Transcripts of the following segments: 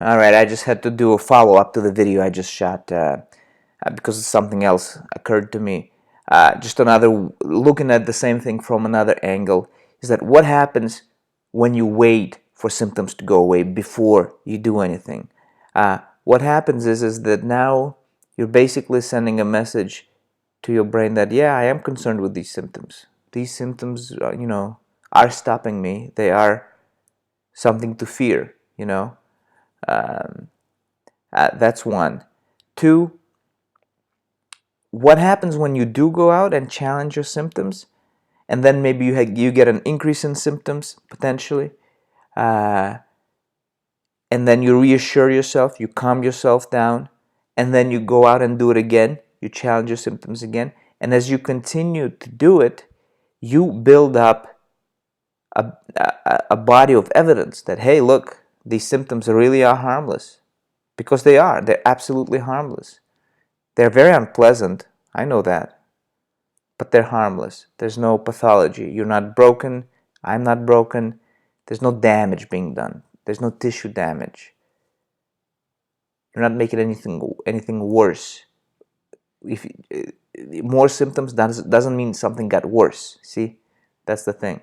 Alright, I just had to do a follow-up to the video I just shot because something else occurred to me. Just another, looking at the same thing from another angle, is that what happens when you wait for symptoms to go away before you do anything? What happens is that now you're basically sending a message to your brain that, yeah, I am concerned with these symptoms. These symptoms, are stopping me. They are something to fear, That's one. Two, what happens when you do go out and challenge your symptoms, and then maybe you get an increase in symptoms potentially, and then you reassure yourself, you calm yourself down, and then you go out and do it again, you challenge your symptoms again, and as you continue to do it, you build up a body of evidence that, hey, look, these symptoms really are harmless. Because they're absolutely harmless. They're very unpleasant, I know that, but they're harmless. There's no pathology. You're not broken, I'm not broken, there's no damage being done. There's no tissue damage. You're not making anything worse. If more symptoms doesn't mean something got worse. See, that's the thing.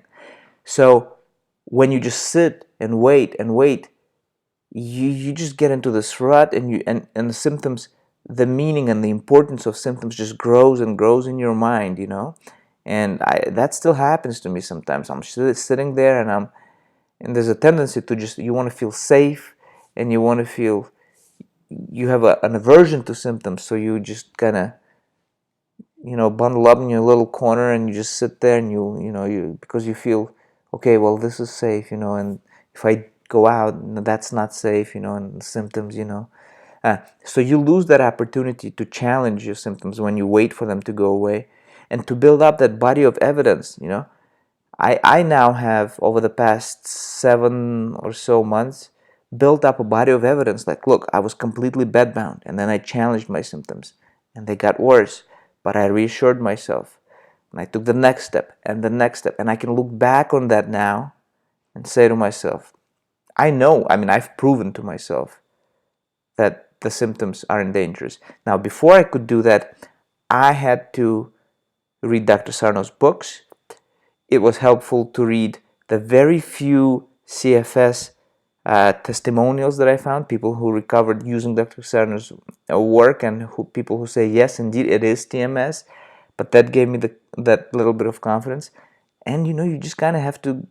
So when you just sit and wait, you just get into this rut, and the symptoms, the meaning and the importance of symptoms just grows and grows in your mind, And that still happens to me sometimes. I'm sitting there, and there's a tendency to just, you want to feel safe, and you want to feel, you have an aversion to symptoms, so you just kind of, bundle up in your little corner, and you just sit there, and you because you feel, okay, well, this is safe, and if I go out, that's not safe, and the symptoms, so you lose that opportunity to challenge your symptoms when you wait for them to go away, and to build up that body of evidence. I now have, over the past 7 or so months, built up a body of evidence like, look, I was completely bedbound, and then I challenged my symptoms, and they got worse, but I reassured myself, and I took the next step, and the next step, and I can look back on that now and say to myself, I've proven to myself that the symptoms aren't dangerous. Now, before I could do that, I had to read Dr. Sarno's books. It was helpful to read the very few CFS testimonials that I found, people who recovered using Dr. Sarno's work, and people who say, yes, indeed, it is TMS. But that gave me that little bit of confidence. And, you just kind of have to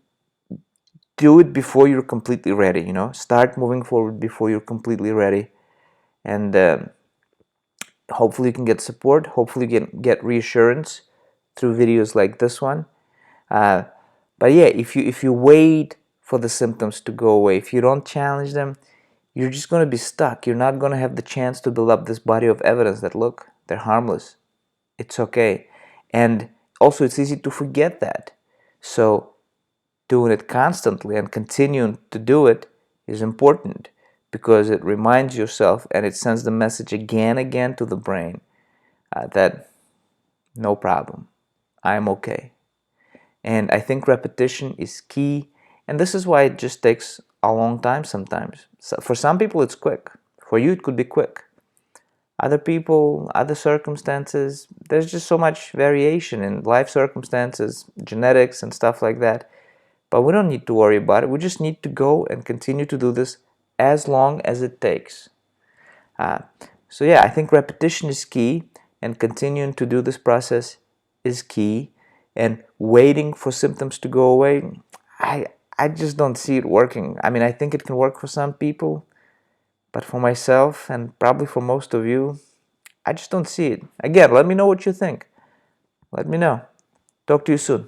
do it before you're completely ready, Start moving forward before you're completely ready. And hopefully you can get support. Hopefully you can get reassurance through videos like this one. But yeah, if you wait for the symptoms to go away, if you don't challenge them, you're just going to be stuck. You're not going to have the chance to build up this body of evidence that, look, they're harmless. It's okay. And also, it's easy to forget that. So doing it constantly and continuing to do it is important, because it reminds yourself, and it sends the message again to the brain that no problem, I'm okay. And I think repetition is key, and this is why it just takes a long time sometimes. So for some people it's quick. For you it could be quick. Other people, other circumstances, there's just so much variation in life circumstances, genetics and stuff like that. But we don't need to worry about it. We just need to go and continue to do this as long as it takes. So yeah, I think repetition is key, and continuing to do this process is key. And waiting for symptoms to go away, I just don't see it working. I think it can work for some people, but for myself, and probably for most of you, I just don't see it. Again, let me know what you think. Let me know. Talk to you soon.